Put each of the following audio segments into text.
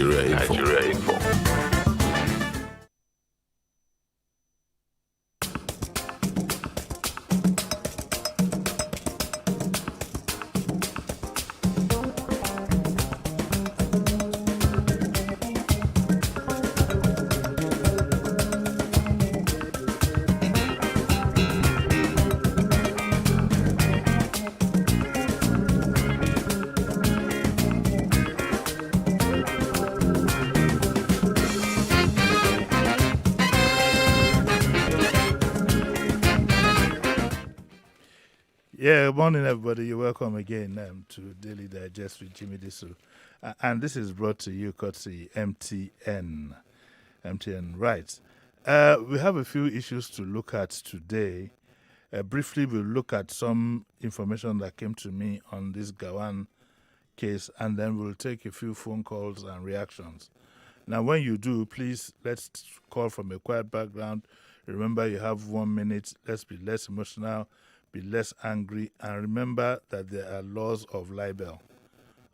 Nigeria Info. Yeah, good morning, everybody. You're welcome again to Daily Digest with Jimi Disu. And this is brought to you courtesy MTN. MTN, right. We have a few issues to look at today. Briefly, we'll look at some information that came to me on this Gawan case, and then we'll take a few phone calls and reactions. Now, when you do, please, let's call from a quiet background. Remember, you have 1 minute. Let's be less emotional, be less angry, and remember that there are laws of libel.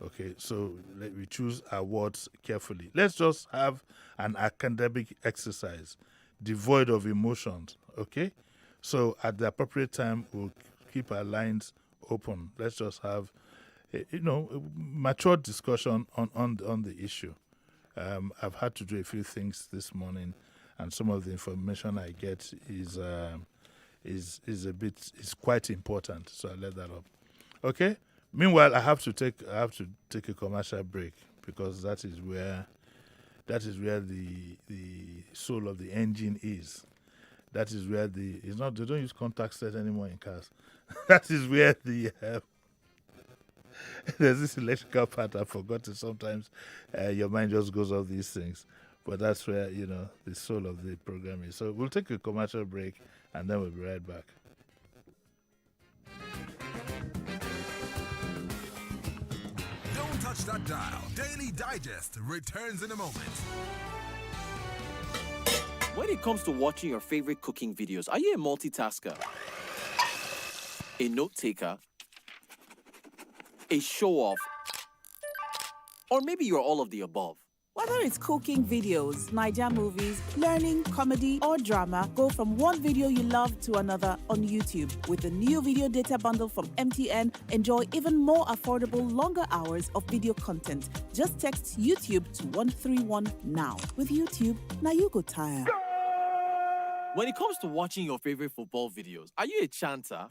Okay, so we choose our words carefully. Let's just have an academic exercise, devoid of emotions, okay? So at the appropriate time, we'll keep our lines open. Let's just have, a mature discussion on the issue. I've had to do a few things this morning, and some of the information I get is quite important. So I let that up. Okay. Meanwhile, I have to take a commercial break because that is where the soul of the engine is. That is where they don't use contact set anymore in cars. That is where the there's this electrical part I forgot it. Sometimes your mind just goes off these things, but that's where the soul of the program is. So we'll take a commercial break and then we'll be right back. Don't touch that dial. Daily Digest returns in a moment. When it comes to watching your favorite cooking videos, are you a multitasker? A note taker? A show-off? Or maybe you're all of the above? Whether it's cooking videos, Niger movies, learning, comedy, or drama, go from one video you love to another on YouTube. With the new video data bundle from MTN, enjoy even more affordable, longer hours of video content. Just text YouTube to 131 now. With YouTube, now you go tire. When it comes to watching your favorite football videos, are you a chanter?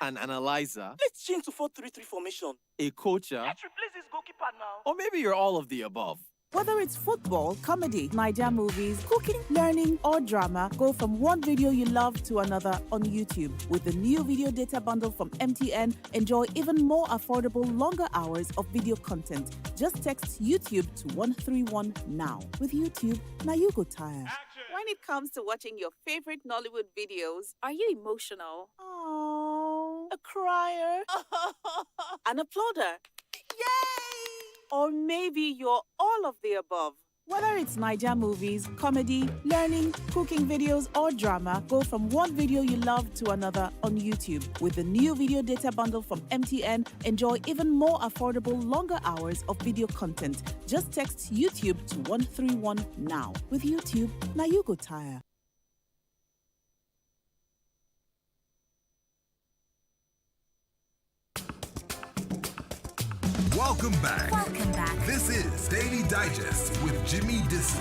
An analyzer? Let's change to 4-3-3 formation. A coacher? Let's replace this goalkeeper now. Or maybe you're all of the above. Whether it's football, comedy, Niger movies, cooking, learning, or drama, go from one video you love to another on YouTube. With the new video data bundle from MTN, enjoy even more affordable, longer hours of video content. Just text YouTube to 131 now. With YouTube, now you go tire. When it comes to watching your favorite Nollywood videos, are you emotional? Aww. A crier? An applauder? Yay! Or maybe you're all of the above. Whether it's Niger movies, comedy, learning, cooking videos, or drama, go from one video you love to another on YouTube. With the new video data bundle from MTN, enjoy even more affordable, longer hours of video content. Just text YouTube to 131 now. With YouTube, now you go tire. Welcome back. Welcome back. This is Daily Digest with Jimi Disu.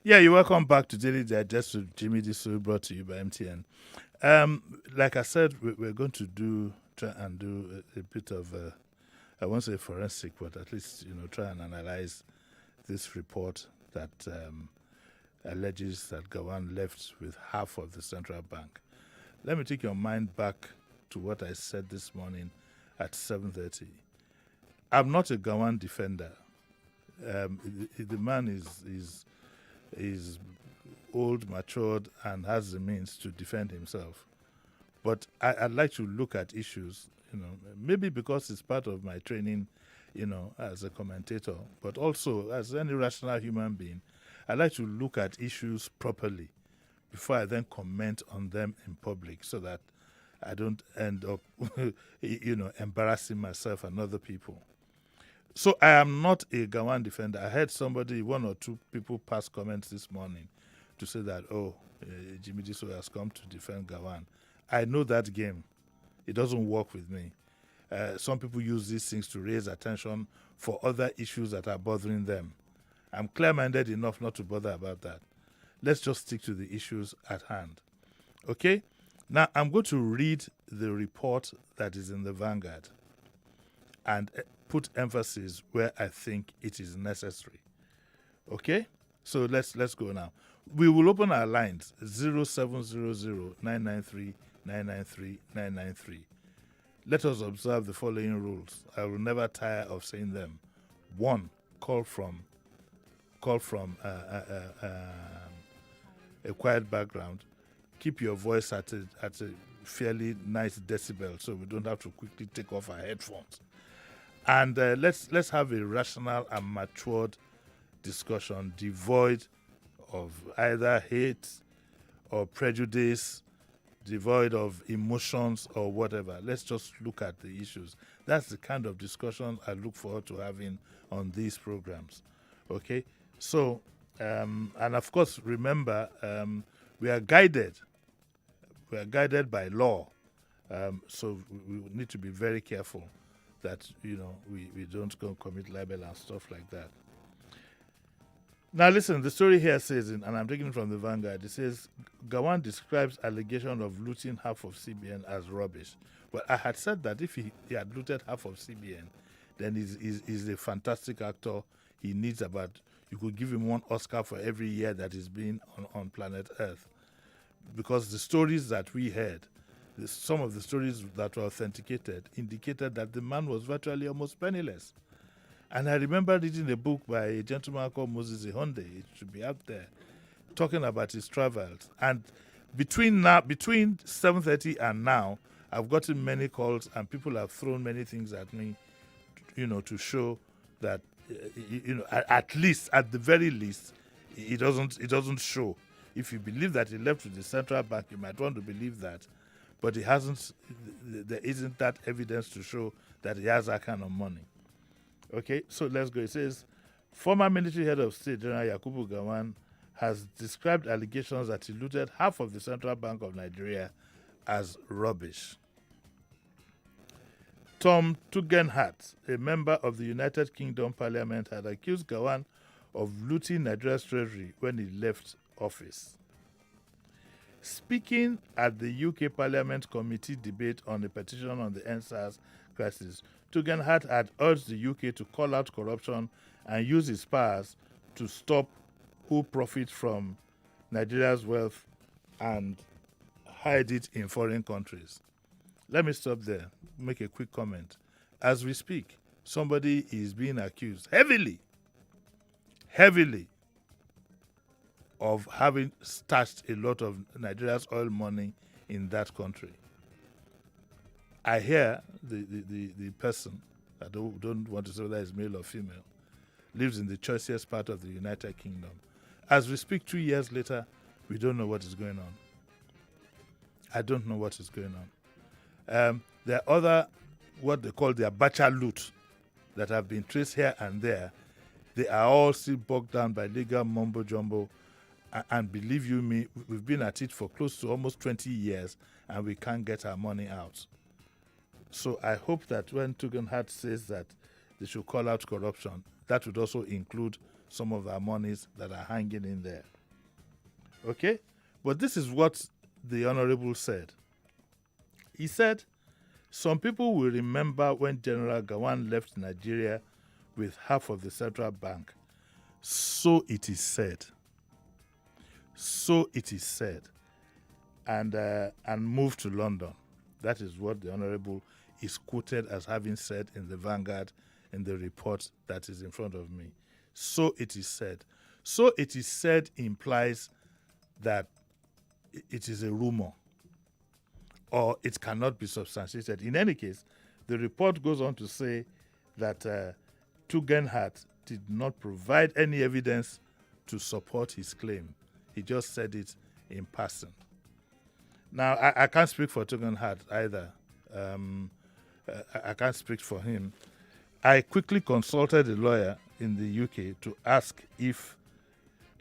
Yeah, you're welcome back to Daily Digest with Jimi Disu, brought to you by MTN. Like I said, we're going to try and do a bit of, I won't say forensic, but at least, try and analyze this report that alleges that Gawan left with half of the central bank. Let me take your mind back to what I said this morning at 7:30. I'm not a Gawan defender. The man is old, matured, and has the means to defend himself. But I'd like to look at issues, maybe because it's part of my training, as a commentator, but also as any rational human being, I like to look at issues properly before I then comment on them in public so that I don't end up, embarrassing myself and other people. So I am not a Gawan defender. I heard one or two people pass comments this morning to say that, Jimi Disu has come to defend Gawan. I know that game. It doesn't work with me. Some people use these things to raise attention for other issues that are bothering them. I'm clear-minded enough not to bother about that. Let's just stick to the issues at hand. Okay? Now, I'm going to read the report that is in the Vanguard and put emphasis where I think it is necessary. Okay? So let's go now. We will open our lines 0700 993 993 993. Let us observe the following rules. I will never tire of saying them. 1. Call from a quiet background. Keep your voice at a fairly nice decibel so we don't have to quickly take off our headphones. And let's have a rational and matured discussion devoid of either hate or prejudice, devoid of emotions or whatever. Let's just look at the issues. That's the kind of discussion I look forward to having on these programs. Okay? So, and of course, remember, we are guided. We are guided by law. So we need to be very careful that, we don't go commit libel and stuff like that. Now listen, the story here says, and I'm taking it from the Vanguard, it says, Gawan describes allegation of looting half of CBN as rubbish. Well, I had said that if he had looted half of CBN, then he's a fantastic actor. He needs you could give him one Oscar for every year that he's been on planet Earth. Because the stories that we heard, some of the stories that were authenticated, indicated that the man was virtually almost penniless. And I remember reading a book by a gentleman called Moses Ihonde, it should be up there, talking about his travels. And between 7:30 and now, I've gotten many calls and people have thrown many things at me, to show that, at the very least, it doesn't show. If you believe that he left with the central bank, you might want to believe that. But there isn't that evidence to show that he has that kind of money. Okay, so let's go. It says, former military head of state, General Yakubu Gowon, has described allegations that he looted half of the Central Bank of Nigeria as rubbish. Tom Tugendhat, a member of the United Kingdom Parliament, had accused Gowon of looting Nigeria's treasury when he left office. Speaking at the UK Parliament Committee debate on a petition on the NSAS crisis, Tugendhat had urged the UK to call out corruption and use its powers to stop who profit from Nigeria's wealth and hide it in foreign countries. Let me stop there, make a quick comment. As we speak, somebody is being accused heavily of having stashed a lot of Nigeria's oil money in that country. I hear the person, I don't want to say whether it's male or female, lives in the choicest part of the United Kingdom. As we speak 2 years later, we don't know what is going on. I don't know what is going on. There are other, what they call the Abacha loot, that have been traced here and there. They are all still bogged down by legal mumbo-jumbo. And believe you me, we've been at it for close to almost 20 years and we can't get our money out. So I hope that when Tugendhat says that they should call out corruption, that would also include some of our monies that are hanging in there. Okay? But this is what the Honorable said. He said, some people will remember when General Gowon left Nigeria with half of the central bank. So it is said. So it is said. And moved to London. That is what the Honorable is quoted as having said in the Vanguard in the report that is in front of me. So it is said. So it is said implies that it is a rumor or it cannot be substantiated. In any case, the report goes on to say that Tugendhat did not provide any evidence to support his claim. He just said it in passing. Now, I can't speak for Togan Hart either. I can't speak for him. I quickly consulted a lawyer in the UK to ask if,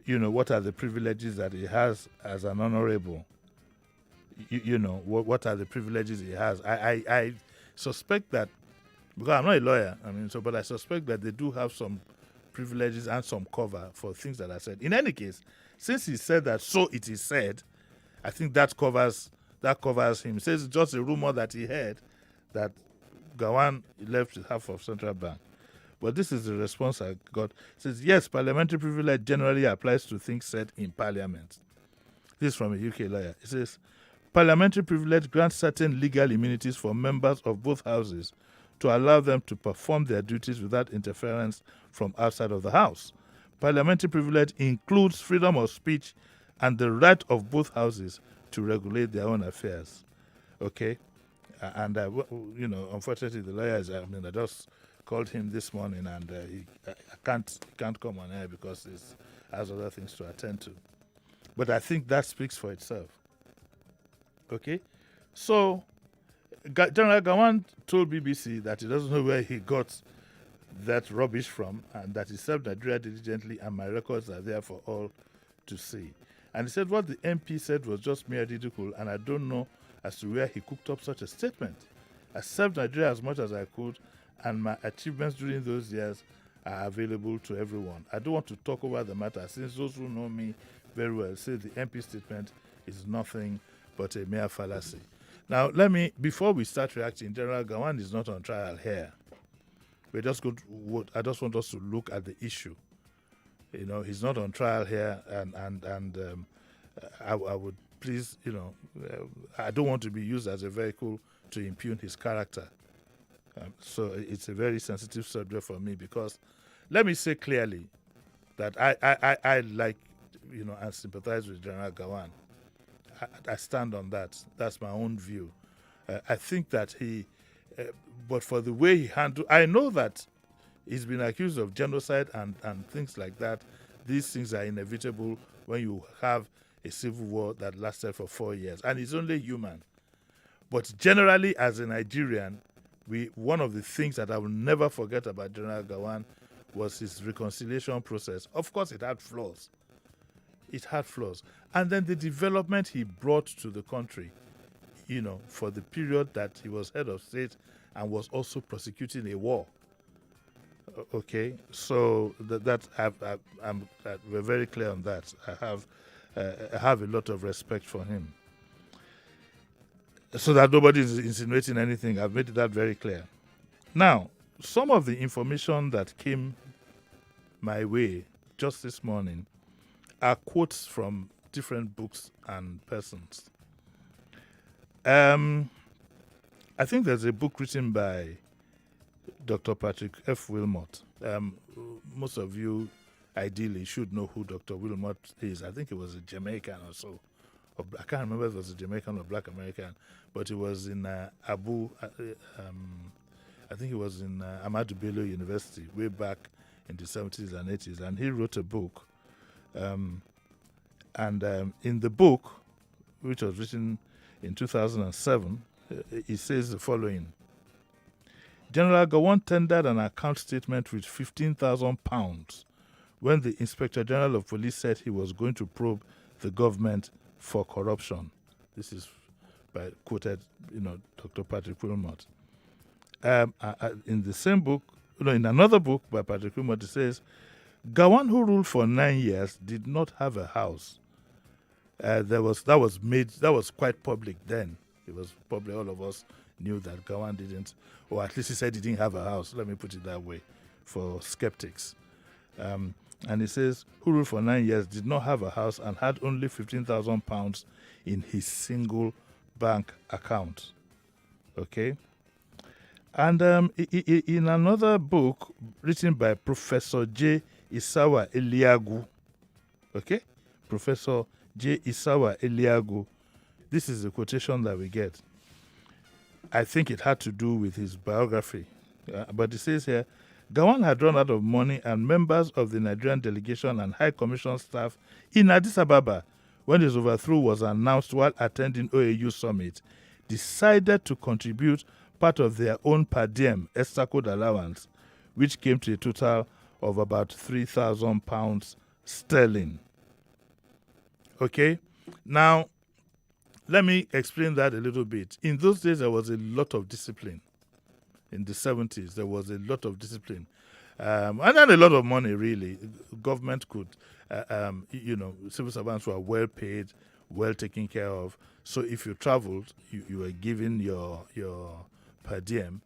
what are the privileges that he has as an honorable. What are the privileges he has. I suspect that, because I'm not a lawyer, but I suspect that they do have some privileges and some cover for things that are said. In any case, since he said that, so it is said, I think that covers him. He says it's just a rumor that he heard that Gawan left half of Central Bank. But this is the response I got. It says, yes, parliamentary privilege generally applies to things said in parliament. This is from a UK lawyer. It says, parliamentary privilege grants certain legal immunities for members of both houses to allow them to perform their duties without interference from outside of the house. Parliamentary privilege includes freedom of speech and the right of both houses to regulate their own affairs. Okay? And, unfortunately, the lawyers, I just called him this morning, and I can't come on air because he has other things to attend to. But I think that speaks for itself. Okay? So, General Gawan told BBC that he doesn't know where he got that rubbish from, and that he served Nigeria diligently, and my records are there for all to see. And he said what the MP said was just mere ridicule, and I don't know as to where he cooked up such a statement. I served Nigeria as much as I could, and my achievements during those years are available to everyone. I don't want to talk over the matter, since those who know me very well say the MP statement is nothing but a mere fallacy. Now, before we start reacting, General Gawan is not on trial here. I just want us to look at the issue. He's not on trial here, and I would please, I don't want to be used as a vehicle to impugn his character. So it's a very sensitive subject for me, because let me say clearly that I like, and sympathize with General Gawan. I stand on that. That's my own view. I think that but for the way he handled, I know that he's been accused of genocide and things like that. These things are inevitable when you have a civil war that lasted for 4 years, and it's only human. But generally, as a Nigerian, one of the things that I will never forget about General Gawan was his reconciliation process. Of course, it had flaws. And then the development he brought to the country, for the period that he was head of state and was also prosecuting a war. Okay, so we're very clear on that. I have a lot of respect for him. So that nobody is insinuating anything, I've made that very clear. Now, some of the information that came my way just this morning are quotes from different books and persons. I think there's a book written by Dr. Patrick F. Wilmot. Most of you, ideally, should know who Dr. Wilmot is. I think he was a Jamaican or so. I can't remember if it was a Jamaican or Black American, but he was in I think he was in Ahmadu Bello University way back in the 70s and 80s, and he wrote a book. In the book, which was written in 2007, he says the following. General Gawan tendered an account statement with £15,000 when the Inspector General of Police said he was going to probe the government for corruption. This is quoted, Dr. Patrick Wilmot. In the same book, in another book by Patrick Wilmot, it says, Gawan, who ruled for 9 years, did not have a house. That was quite public then. It was probably all of us knew that Gawan didn't, or at least he said he didn't have a house. Let me put it that way, for skeptics. And he says, who ruled for 9 years, did not have a house and had only £15,000 in his single bank account. Okay? And in another book written by Professor J. Isawa Eliagu, okay? Professor J. Isawa Eliagu, this is the quotation that we get. I think it had to do with his biography. But it says here, Gawan had run out of money, and members of the Nigerian delegation and High Commission staff in Addis Ababa when his overthrow was announced while attending OAU summit, decided to contribute part of their own per diem escort allowance, which came to a total of about £3,000 sterling. Okay? Now, let me explain that a little bit. In those days, there was a lot of discipline. In the 70s, there was a lot of discipline. And then a lot of money, really. Government could, civil servants were well paid, well taken care of. So if you traveled, you were given your per diem.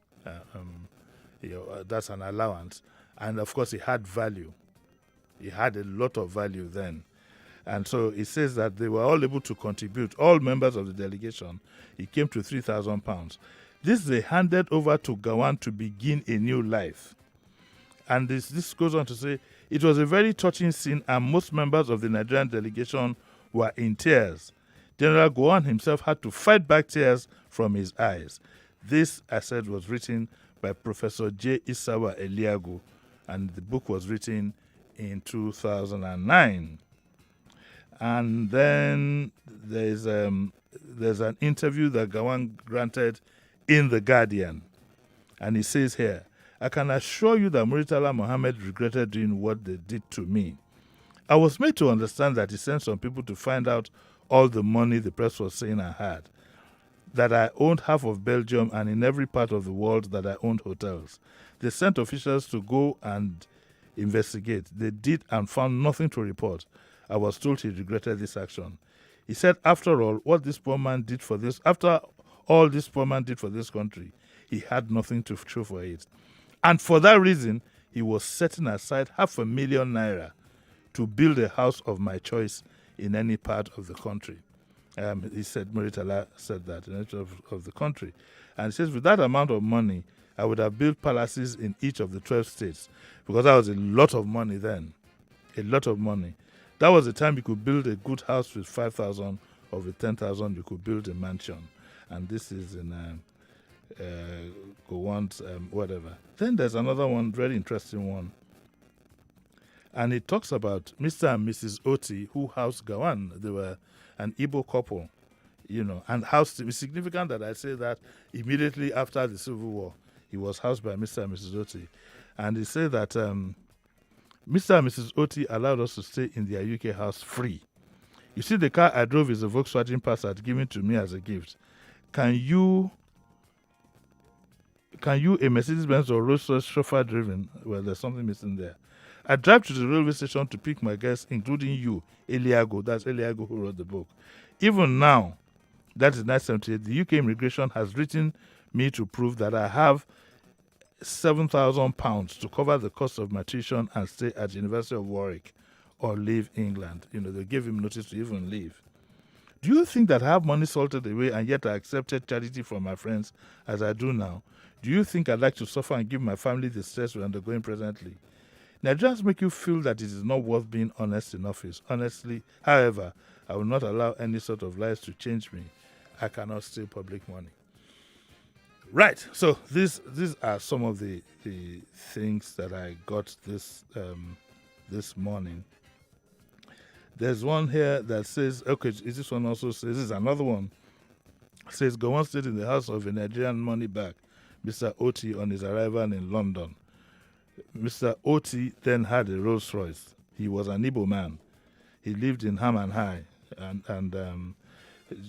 That's an allowance. And of course, it had value. It had a lot of value then. And so it says that they were all able to contribute, all members of the delegation. It came to £3,000. This they handed over to Gawan to begin a new life. And this goes on to say, it was a very touching scene and most members of the Nigerian delegation were in tears. General Gawan himself had to fight back tears from his eyes. This, I said, was written by Professor J. Isawa Eliagu, and the book was written in 2009. And then there's an interview that Gawan granted in The Guardian. And he says here, I can assure you that Muritala Mohammed regretted doing what they did to me. I was made to understand that he sent some people to find out all the money the press was saying I had, that I owned half of Belgium and in every part of the world that I owned hotels. They sent officials to go and investigate. They did and found nothing to report. I was told he regretted this action. He said, after all this poor man did for this country, he had nothing to show for it. And for that reason, he was setting aside £500,000 to build a house of my choice in any part of the country. He said, Muritala said that in each of the country. And he says, with that amount of money, I would have built palaces in each of the 12 states, because that was a lot of money then. A lot of money. That was the time you could build a good house with 5,000, or with 10,000 you could build a mansion. And this is in Gawan's whatever. Then there's another one, very interesting one. And it talks about Mr. and Mrs. Oti, who housed Gawan. They were an Igbo couple, and housed. It's significant that I say that immediately after the Civil War, he was housed by Mr. and Mrs. Oti. And he said that Mr. and Mrs. Oti allowed us to stay in their UK house free. You see, the car I drove is a Volkswagen Passat given to me as a gift. Can you, a Mercedes-Benz or Rolls-Royce chauffeur driven? Well, there's something missing there. I drive to the railway station to pick my guests, including you, Eliago. That's Eliago who wrote the book. Even now, that is 1978, the UK immigration has written me to prove that I have £7,000 to cover the cost of my tuition and stay at the University of Warwick or leave England. They gave him notice to even leave. Do you think that I have money salted away and yet I accepted charity from my friends as I do now? Do you think I'd like to suffer and give my family the stress we're undergoing presently? Nigerians make you feel that it is not worth being honest in office. Honestly, however, I will not allow any sort of lies to change me. I cannot steal public money. Right. So these are some of the things that I got this morning. There's one here that says, okay, this one also says, this is another one. It says, Gowon stayed in the house of a Nigerian money bag, Mr. Oti, on his arrival in London. Mr. Oti then had a Rolls Royce. He was an Igbo man. He lived in Ham and High. And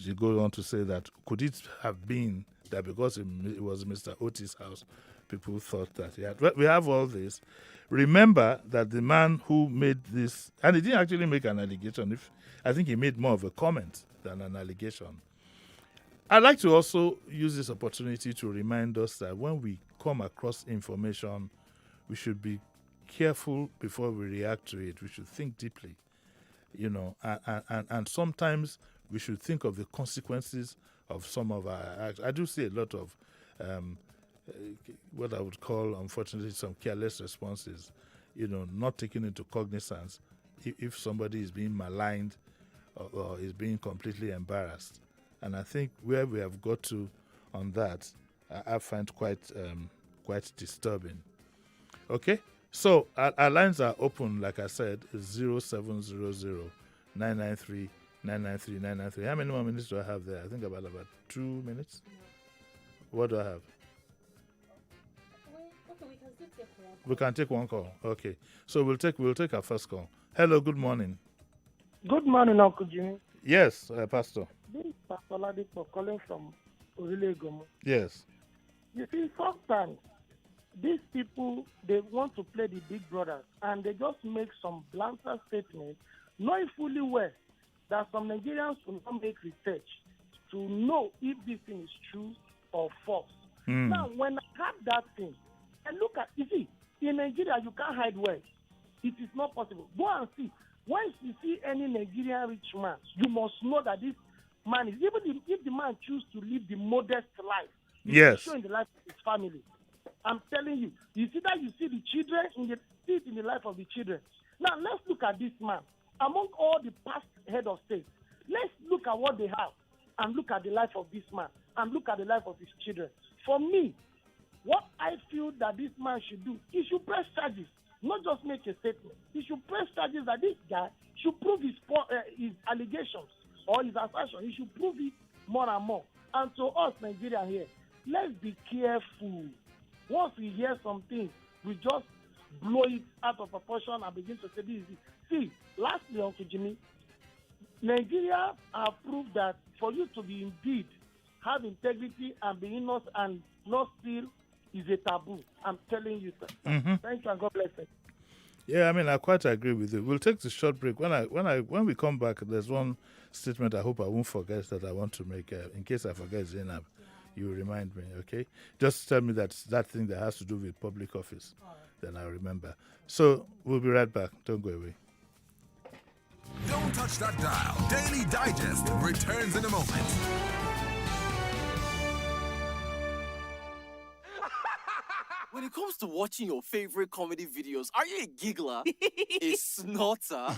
she goes on to say that, could it have been that because it was Mr. Oti's house, people thought that he had. Well, we have all this. Remember that the man who made this, and he didn't actually make an allegation. I think he made more of a comment than an allegation. I'd like to also use this opportunity to remind us that when we come across information, we should be careful before we react to it. We should think deeply, and sometimes we should think of the consequences of some of our acts. I do see a lot of what I would call, unfortunately, some careless responses, not taking into cognizance if somebody is being maligned or is being completely embarrassed. And I think where we have got to on that, I find quite disturbing. Okay, so our lines are open, like I said, 0700 993 993 993. How many more minutes do I have there? I think about 2 minutes. What do I have? We can take one call. Okay. So we'll take our first call. Hello, good morning. Good morning, Uncle Jimmy. Yes, Pastor. This is Pastor Ladipo calling from Orilegomo. Yes. You see, sometimes these people, they want to play the big brothers and they just make some blanter statements, knowing fully well that some Nigerians will not make research to know if this thing is true or false. Now, when I have that thing, and look at, you see, in Nigeria, you can't hide words. It is not possible. Go and see. Once you see any Nigerian rich man, you must know that this man is, even if the man chooses to live the modest life, Yes. show in the life of his family. I'm telling you, you see that you see the children, see it in the life of the children. Now, let's look at this man. Among all the past head of state, let's look at what they have and look at the life of this man and look at the life of his children. For me, what I feel that this man should do, he should press charges, not just make a statement. He should press charges that this guy should prove his allegations or his assertion. He should prove it more and more. And to us, Nigeria here, let's be careful. Once we hear something, we just blow it out of proportion and begin to say this is it. See, lastly, Uncle Jimmy, Nigeria have proved that for you to be indeed have integrity and be innocent and not steal is a taboo. I'm telling you, sir. Thank you and God bless you. Yeah, I mean, I quite agree with you. We'll take the short break. When we come back, there's one statement I hope I won't forget that I want to make. In case I forget Zainab, you remind me, okay? Just tell me that thing that has to do with public office. Then I'll remember. So we'll be right back. Don't go away. Don't touch that dial. Daily Digest returns in a moment. When it comes to watching your favorite comedy videos, are you a giggler, a snorter,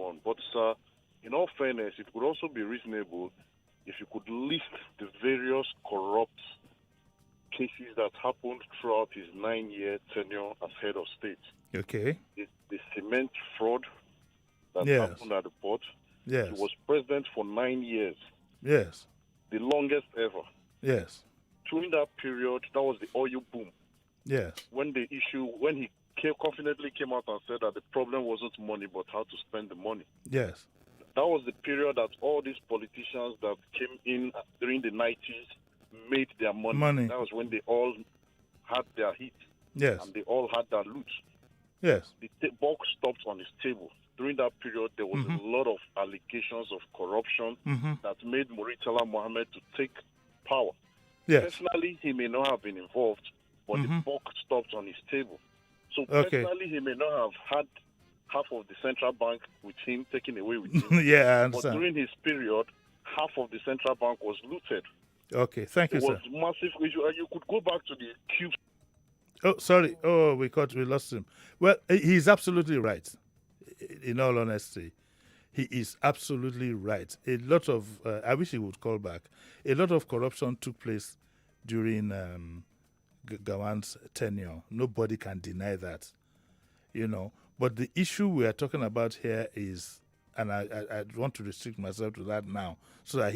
on. But, sir, in all fairness, it would also be reasonable if you could list the various corrupt cases that happened throughout his 9-year tenure as head of state. Okay. The cement fraud that Yes. happened at the port. Yes. He was president for 9 years. Yes. The longest ever. Yes. During that period, that was the oil boom. Yes. When he confidently came out and said that the problem wasn't money, but how to spend the money. Yes. That was the period that all these politicians that came in during the 90s made their money. That was when they all had their hit. Yes. And they all had their loot. Yes. The buck stopped on his table. During that period, there was a lot of allegations of corruption that made Muritala Mohammed to take power. Yes. Personally, he may not have been involved, but the buck stopped on his table. So Okay. personally, he may not have had half of the central bank with him, taken away with him. Yeah, I But understand. during his period, half of the central bank was looted. Okay, thank you, It sir. was massive. You could go back to the cube. Oh, sorry. Oh, we lost him. Well, he's absolutely right. In all honesty, he is absolutely right. A lot of, I wish he would call back. A lot of corruption took place during Gawan's tenure. Nobody can deny that, But the issue we are talking about here is, and I want to restrict myself to that now, so that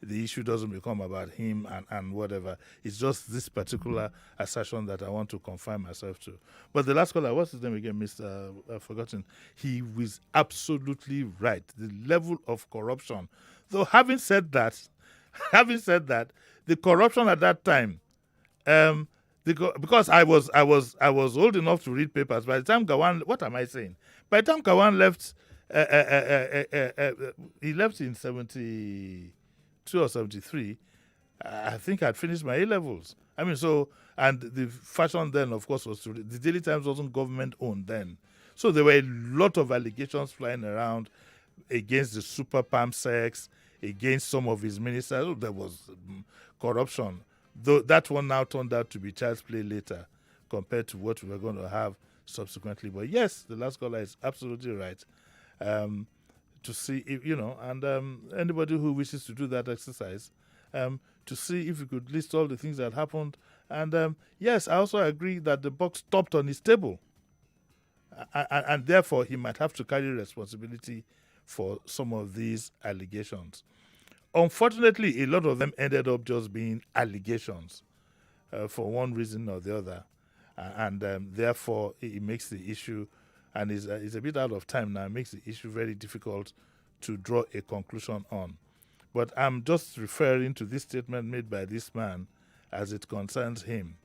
the issue doesn't become about him and whatever. It's just this particular assertion that I want to confine myself to. But the last caller, what's his name again, Mr. I've forgotten. He was absolutely right. The level of corruption. Though having said that, the corruption at that time, because I was old enough to read papers. By the time Gawan, what am I saying? By the time Gawan left, he left in 72 or 73. I think I'd finished my A-levels. I mean, and the fashion then, of course, was the Daily Times wasn't government-owned then. So there were a lot of allegations flying around against the super palm sex, against some of his ministers. There was corruption. Though that one now turned out to be child's play later compared to what we were going to have subsequently. But yes, the last caller is absolutely right. To see if, and anybody who wishes to do that exercise, to see if we could list all the things that happened. And yes, I also agree that the buck stopped on his table. And therefore, he might have to carry responsibility for some of these allegations. Unfortunately, a lot of them ended up just being allegations for one reason or the other. And therefore, it makes the issue, and it's a bit out of time now, it makes the issue very difficult to draw a conclusion on. But I'm just referring to this statement made by this man as it concerns him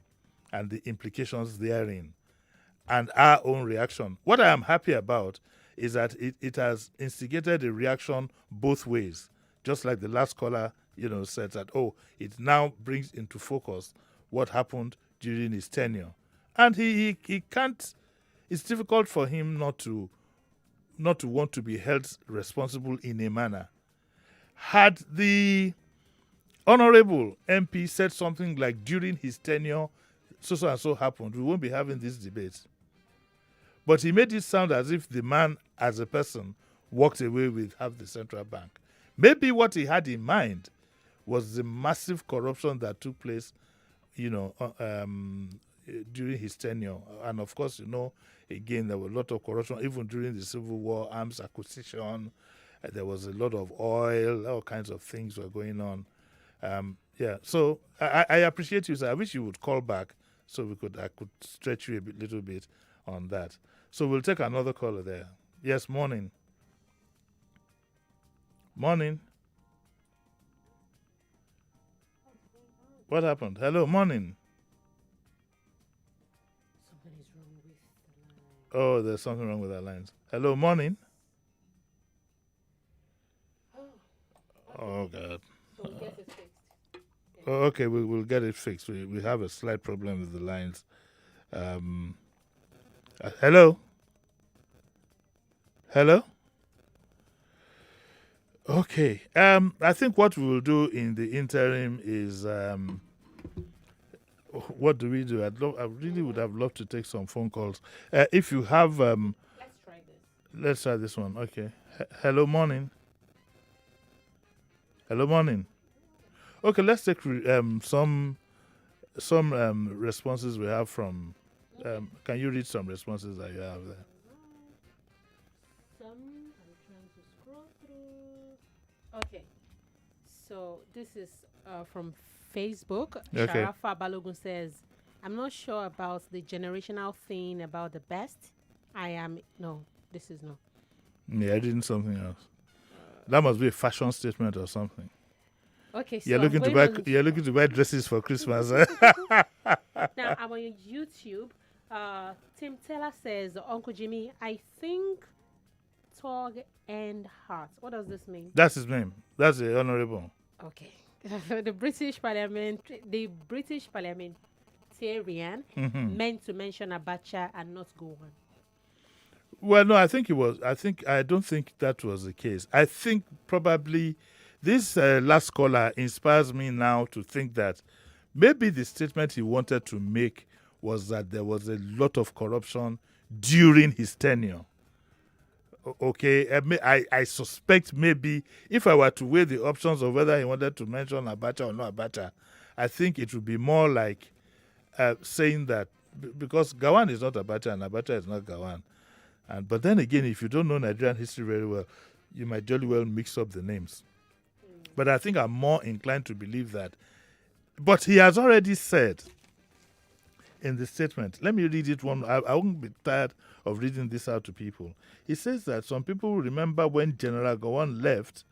and the implications therein and our own reaction. What I am happy about is that it has instigated a reaction both ways. Just like the last caller, said that, it now brings into focus what happened during his tenure. And he can't, it's difficult for him not to want to be held responsible in a manner. Had the honorable MP said something like during his tenure, so and so happened, we won't be having this debate. But he made it sound as if the man, as a person, walked away with half the central bank. Maybe what he had in mind was the massive corruption that took place, during his tenure. And of course, again, there was a lot of corruption, even during the Civil War, arms acquisition. There was a lot of oil, all kinds of things were going on. So I appreciate you, sir. I wish you would call back so I could stretch you a little bit on that. So we'll take another caller there. Yes, morning. Morning. What happened? Hello, morning. Something is wrong with the line. Oh, there's something wrong with our lines. Hello, morning. Oh, God. So we'll get it fixed. Oh, okay, we'll get it fixed. We have a slight problem with the lines. Hello? Hello? Okay. I think what we will do in the interim is, what do we do? I really would have loved to take some phone calls. If you have, Let's try Let's try this one. Okay. Hello, morning. Hello, morning. Okay, let's take some responses we have from. Can you read some responses that you have there? Some I'm trying to scroll through. Okay, so this is from Facebook. Okay. Sharafa Balogun says, "I'm not sure about the generational thing about the best. I am no. This is no. Yeah, I did something else. That must be a fashion statement or something. Okay, so You're I'm looking to going buy. on- You're looking to buy dresses for Christmas. Now I'm on YouTube. Tim Taylor says, Uncle Jimmy, I think Tog and Heart. What does this mean? That's his name. That's the honorable. Okay. The British parliamentarian meant to mention Abacha and not go on. Well, no, I think it was. I don't think that was the case. I think probably this last caller inspires me now to think that maybe the statement he wanted to make was that there was a lot of corruption during his tenure. Okay, I suspect maybe if I were to weigh the options of whether he wanted to mention Abacha or not Abacha, I think it would be more like saying that because Gawan is not Abacha and Abacha is not Gawan. But then again, if you don't know Nigerian history very well, you might jolly well mix up the names. But I think I'm more inclined to believe that. But he has already said in the statement, let me read it one. I won't be tired of reading this out to people. He says that some people remember when General Gowon left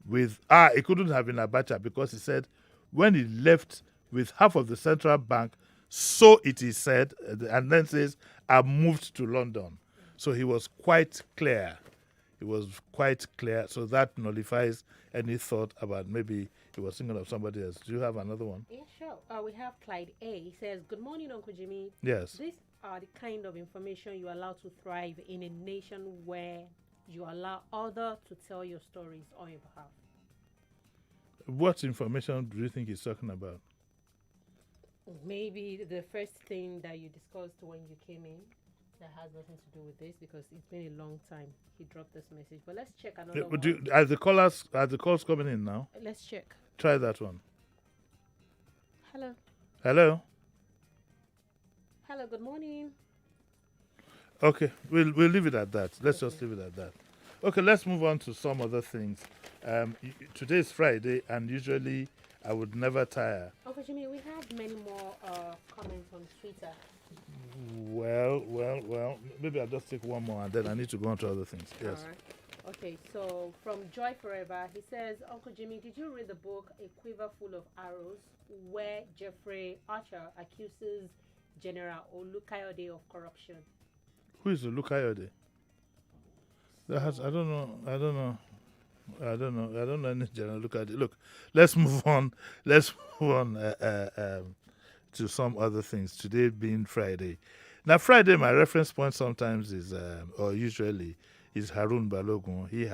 with, it couldn't have been Abacha because he said when he left with half of the central bank, so it is said, and then says, I moved to London. So he was quite clear. It was quite clear. So that nullifies any thought about maybe he was thinking of somebody else. Do you have another one? Yeah, sure. We have Clyde A. He says, Good morning, Uncle Jimmy. Yes. These are the kind of information you allow to thrive in a nation where you allow others to tell your stories on your behalf. What information do you think he's talking about? Maybe the first thing that you discussed when you came in that has nothing to do with this because it's been a long time he dropped this message. But let's check another one. Are the calls coming in now? Let's check. Try that one. Hello. Hello? Hello, good morning. Okay, we'll leave it at that. Let's just leave it at that. Okay, let's move on to some other things. Today is Friday, and usually I would never tire. Uncle Jimmy, we have many more comments on Twitter. Well. Maybe I'll just take one more, and then I need to go on to other things. Yes. All right. Okay, so from Joy Forever, he says, Uncle Jimmy, did you read the book A Quiver Full of Arrows, where Jeffrey Archer accuses General Olukayode of corruption? Who is Olukayode? I don't know. I don't know any General Olukayode. Look, let's move on. To some other things. Today being Friday. Now, Friday, my reference point sometimes is, or usually, is Harun Balogun. He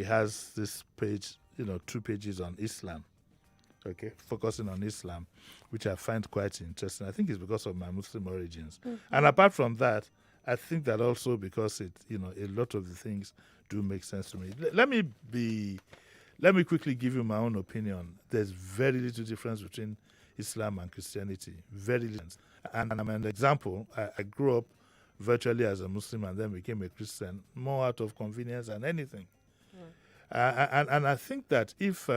has this page, 2 pages on Islam. Okay, focusing on Islam, which I find quite interesting. I think it's because of my Muslim origins. Mm-hmm. And apart from that, I think that also because a lot of the things do make sense to me. Let me quickly give you my own opinion. There's very little difference between Islam and Christianity. Very little. And I'm an example. I grew up virtually as a Muslim and then became a Christian, more out of convenience than anything. And I think that if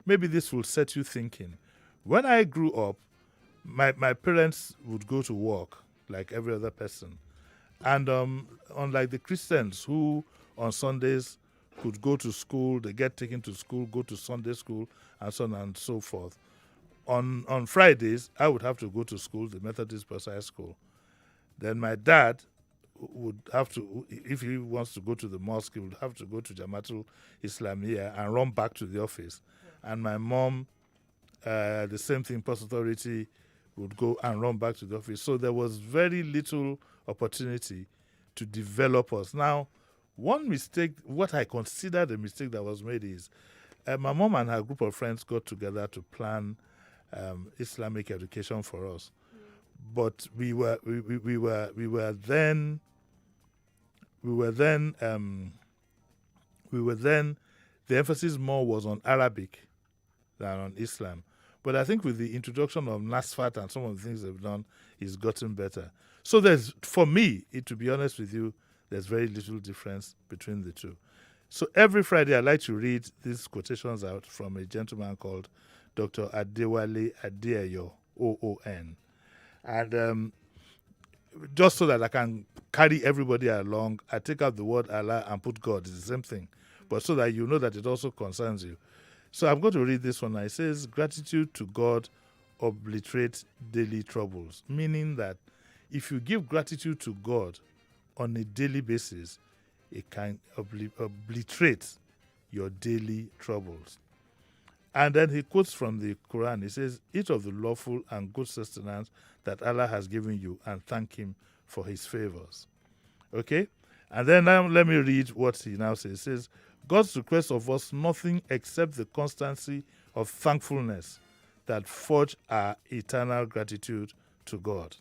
maybe this will set you thinking. When I grew up, my parents would go to work like every other person. And unlike the Christians who on Sundays could go to school, they get taken to school, go to Sunday school, and so on and so forth. On Fridays, I would have to go to school, the Methodist Precise School. Then my dad would have to, if he wants to go to the mosque, he would have to go to Jamatul Islamiyah and run back to the office. And my mom, the same thing, Post Authority, would go and run back to the office. So there was very little opportunity to develop us. Now, one mistake, what I consider the mistake that was made is my mom and her group of friends got together to plan Islamic education for us. But we were then we were then the emphasis more was on Arabic than on Islam. But I think with the introduction of NASFAT and some of the things they've done, it's gotten better. So for me, to be honest with you, there's very little difference between the two. So every Friday, I like to read these quotations out from a gentleman called Dr. Adewale Adeyo, OON. And just so that I can carry everybody along, I take out the word Allah and put God. It's the same thing. But so that you know that it also concerns you. So I'm going to read this one. It says, gratitude to God obliterates daily troubles. Meaning that if you give gratitude to God on a daily basis, it can obliterate your daily troubles. And then he quotes from the Quran. He says, eat of the lawful and good sustenance that Allah has given you and thank him for his favors. Okay? And then now let me read what he now says. He says, God's request of us nothing except the constancy of thankfulness that forge our eternal gratitude to God.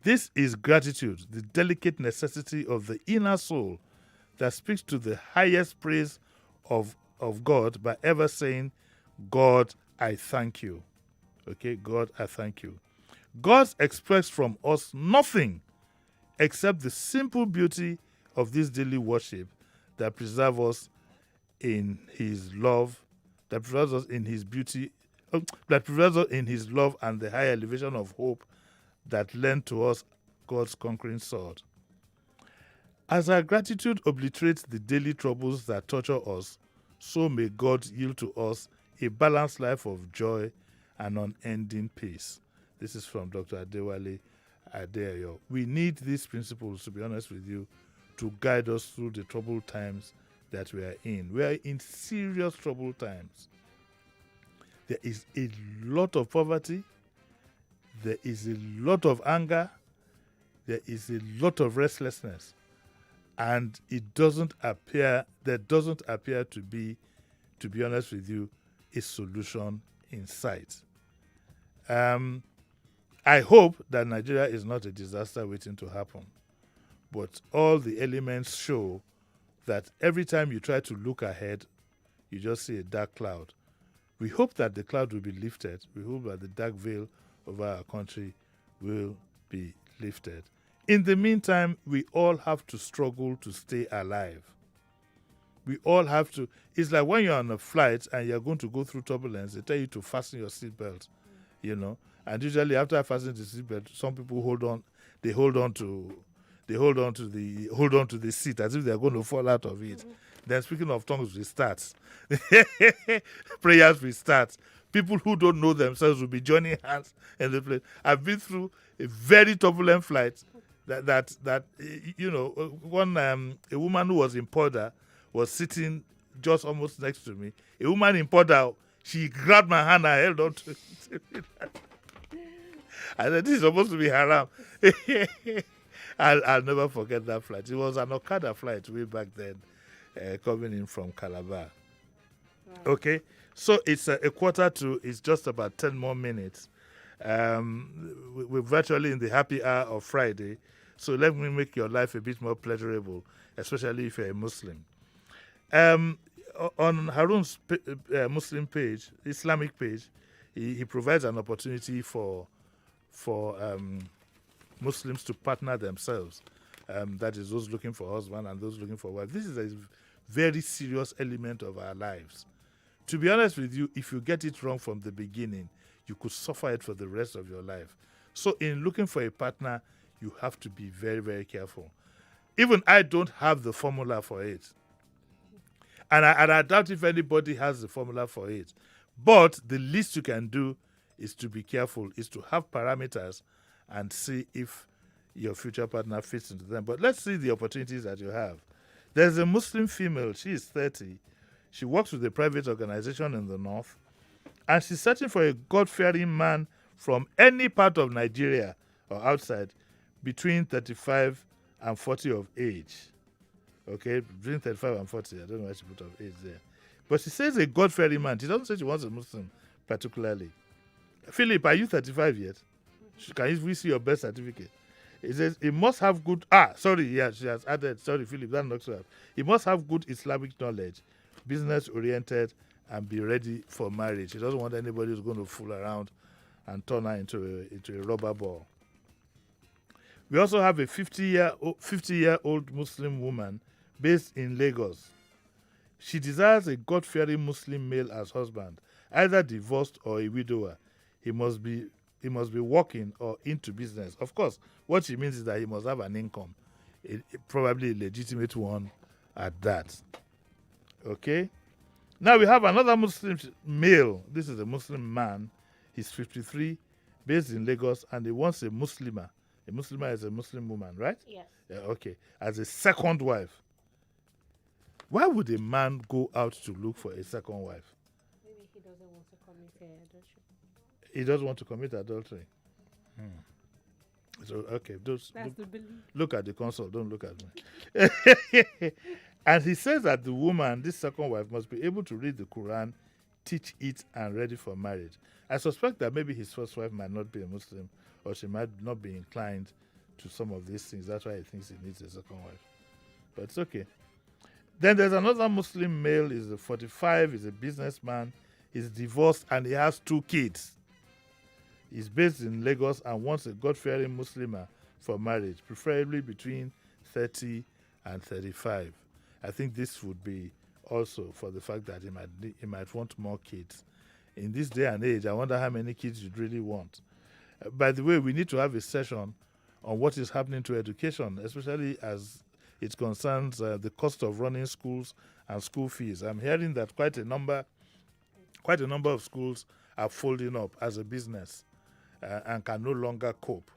This is gratitude, the delicate necessity of the inner soul that speaks to the highest praise of God by ever saying, God, I thank you. Okay, God, I thank you. God expects from us nothing except the simple beauty of this daily worship that preserves us in his love, that preserves us in his beauty, that preserves us in his love and the high elevation of hope that lend to us God's conquering sword. As our gratitude obliterates the daily troubles that torture us, so may God yield to us a balanced life of joy and unending peace. This is from Dr. Adewale Adeyo. We need these principles, to be honest with you, to guide us through the troubled times that we are in. We are in serious troubled times. There is a lot of poverty. There is a lot of anger. There is a lot of restlessness. And there doesn't appear to be honest with you, a solution in sight. I hope that Nigeria is not a disaster waiting to happen. But all the elements show that every time you try to look ahead, you just see a dark cloud. We hope that the cloud will be lifted. We hope that the dark veil over our country will be lifted. In the meantime, we all have to struggle to stay alive. We all have to. It's like when you're on a flight and you're going to go through turbulence, they tell you to fasten your seatbelt, you know. And usually after fastening the seatbelt, some people hold on to the seat as if they're going to fall out of it. Mm-hmm. Then speaking of tongues, we start. Prayers will start. People who don't know themselves will be joining hands in the plane. I've been through a very turbulent flight that you know, one a woman who was in Porter was sitting just almost next to me. A woman in Porter, she grabbed my hand and held on to it. I said, this is supposed to be haram. I'll never forget that flight. It was an Okada flight way back then, coming in from Calabar. Wow. Okay, so it's a quarter to, it's just about 10 more minutes. We're virtually in the happy hour of Friday, so let me make your life a bit more pleasurable, especially if you're a Muslim. On Harun's Muslim page, Islamic page, he provides an opportunity for Muslims to partner themselves. That is, those looking for husband and those looking for wife. This is a very serious element of our lives. To be honest with you, if you get it wrong from the beginning, you could suffer it for the rest of your life. So in looking for a partner, you have to be very, very careful. Even I don't have the formula for it. And I doubt if anybody has the formula for it. But the least you can do is to be careful, is to have parameters and see if your future partner fits into them. But let's see the opportunities that you have. There's a Muslim female. She is 30. She works with a private organization in the north. And she's searching for a God-fearing man from any part of Nigeria or outside between 35 and 40 of age. Okay, between 35 and 40. I don't know why she put of age there. But she says a God-fearing man. She doesn't say she wants a Muslim particularly. Philip, are you 35 yet? Can we see your birth certificate? It says he must have good. Sorry, yeah, she has added. Sorry, Philip, that knocks her up. He must have good Islamic knowledge, business oriented, and be ready for marriage. He doesn't want anybody who's going to fool around and turn her into a rubber ball. We also have a 50-year-old Muslim woman based in Lagos. She desires a God-fearing Muslim male as husband, either divorced or a widower. He must be working or into business. Of course, what she means is that he must have an income, probably a legitimate one at that. Okay? Now we have another Muslim male. This is a Muslim man. He's 53, based in Lagos, and he wants a Muslima. A Muslima is a Muslim woman, right? Yes. Yeah, okay. As a second wife. Why would a man go out to look for a second wife? Maybe he doesn't want to commit adultery. He doesn't want to commit adultery. So, okay. Look at the console. Don't look at me. And he says that the woman, this second wife, must be able to read the Quran, teach it, and ready for marriage. I suspect that maybe his first wife might not be a Muslim, or she might not be inclined to some of these things. That's why he thinks he needs a second wife. But it's okay. Then there's another Muslim male. He's 45. He's a businessman. He's divorced and he has 2 kids. He's based in Lagos and wants a God-fearing Muslimah for marriage, preferably between 30 and 35. I think this would be also for the fact that he might want more kids. In this day and age, I wonder how many kids you'd really want. By the way, we need to have a session on what is happening to education, especially as it concerns the cost of running schools and school fees. I'm hearing that quite a number of schools are folding up as a business and can no longer cope.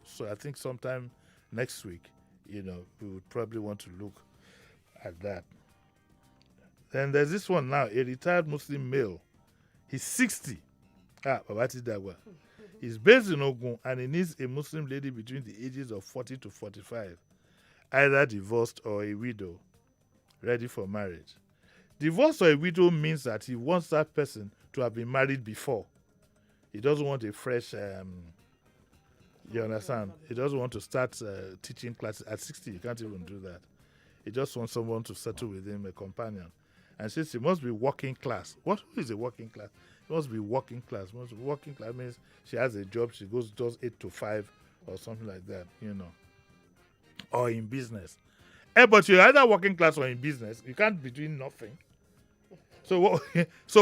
So I think sometime next week, we would probably want to look at that. Then there's this one now, a retired Muslim male. He's 60. Babati Dagwa. He's based in Ogun and he needs a Muslim lady between the ages of 40 to 45, either divorced or a widow, ready for marriage. Divorce or a widow means that he wants that person to have been married before. He doesn't want a fresh, you understand? He doesn't want to start teaching classes. At 60, you can't even do that. He just wants someone to settle with him, a companion. And since he must be working class. Who is a working class? He must be working class. Working class means she has a job, she does 8 to 5 or something like that, Or in business. But you're either working class or in business. You can't be doing nothing. So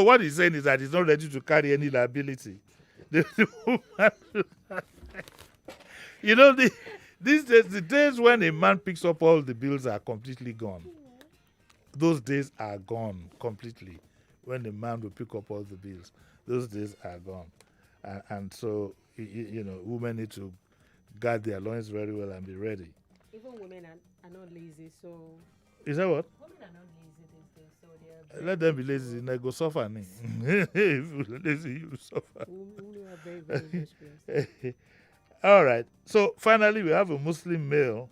what he's saying is that he's not ready to carry any liability. These days, the days when a man picks up all the bills are completely gone. Those days are gone completely. When a man will pick up all the bills, those days are gone. And so, women need to guard their loins very well and be ready. Even women are not lazy, so... Is that what? Women are not lazy these days, so they are... Let them be lazy, they go suffer. If you're lazy, you suffer. Women are very, very experienced. All right. So finally, we have a Muslim male.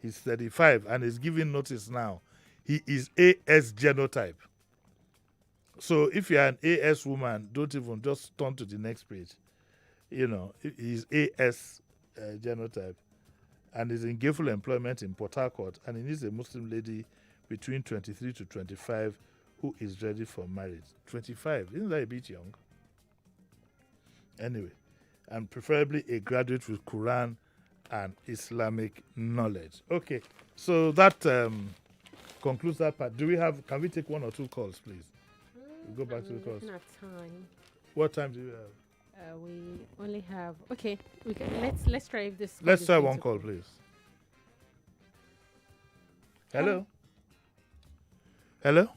He's 35 and is giving notice now. He is AS genotype. So if you're an AS woman, don't even just turn to the next page. He's AS genotype and is in gainful employment in Port Harcourt, and he needs a Muslim lady between 23 to 25 who is ready for marriage. 25, isn't that a bit young? Anyway, and preferably a graduate with Quran and Islamic knowledge. Okay, so that concludes that part. Can we take 1 or 2 calls, please? We'll go back to the calls. Not time. What time do you have? We only have... Okay, let's try if this... Let's try 1 call, please. Hello? Hello?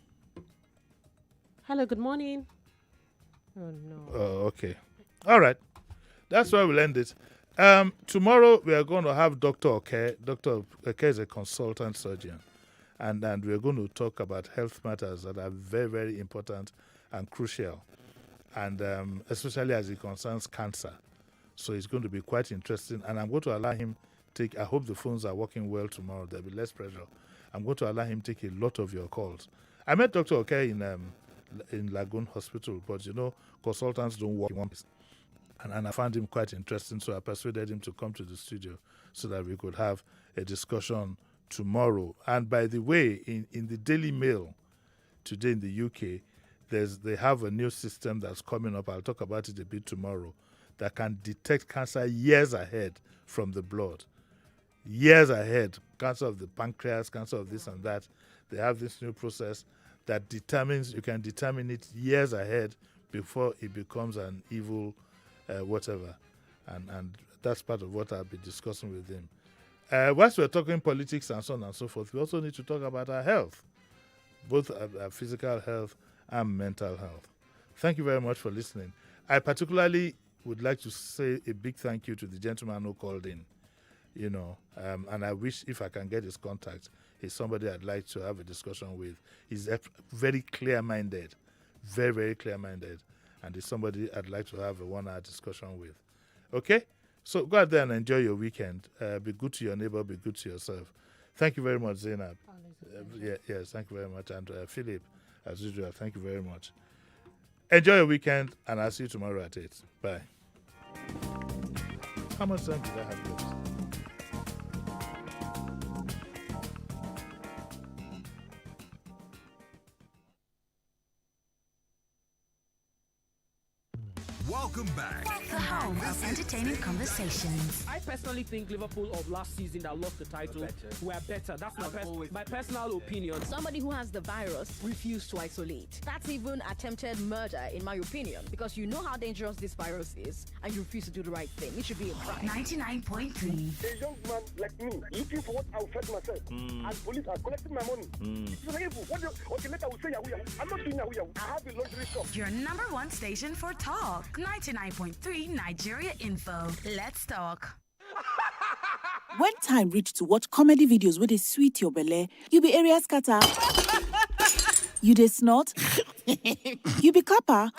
Hello, good morning. Oh, no. Oh, okay. All right. That's where we'll end it. Tomorrow, we are going to have Dr. Oke. Dr. Oke is a consultant surgeon. And we're going to talk about health matters that are very, very important and crucial. And especially as it concerns cancer. So it's going to be quite interesting. And I'm going to allow him take... I hope the phones are working well tomorrow. There'll be less pressure. I'm going to allow him take a lot of your calls. I met Dr. Oke in Lagoon Hospital, but consultants don't work in one place. And I found him quite interesting, so I persuaded him to come to the studio so that we could have a discussion tomorrow. And by the way, in the Daily Mail today in the UK, they have a new system that's coming up. I'll talk about it a bit tomorrow, that can detect cancer years ahead from the blood. Years ahead, cancer of the pancreas, cancer of this and that. They have this new process that you can determine it years ahead before it becomes an evil whatever. And that's part of what I'll be discussing with him. Whilst we're talking politics and so on and so forth, we also need to talk about our health, both our physical health and mental health. Thank you very much for listening. I particularly would like to say a big thank you to the gentleman who called in, and I wish if I can get his contact, he's somebody I'd like to have a discussion with. He's very clear-minded, very, very clear-minded, and he's somebody I'd like to have a 1-hour discussion with. Okay? So go out there and enjoy your weekend. Be good to your neighbor, be good to yourself. Thank you very much, Zainab. Yes, thank you very much. And Philip, as usual, thank you very much. Enjoy your weekend, and I'll see you tomorrow at 8. Bye. How much time did I have left? Welcome back. The home of entertaining conversations. I personally think Liverpool of last season that lost the title were better. That's my personal opinion. Somebody who has the virus refused to isolate. That's even attempted murder, in my opinion, because you know how dangerous this virus is and you refuse to do the right thing. It should be a crime. 99.3. A young man like me, looking for what I'll fed myself, and police are collecting my money. It's an evil. Okay, later I will say Yahoo. I'm not doing Yahoo. I have a luxury shop. Your number one station for talk. 99.3 Nigeria Info. Let's talk. When time reach to watch comedy videos with a sweet your belly, you be area scatter. You dey snort. You be kappa.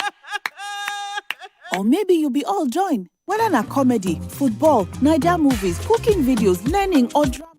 Or maybe you be all join. Whether na comedy, football, Naija movies, cooking videos, learning or drama.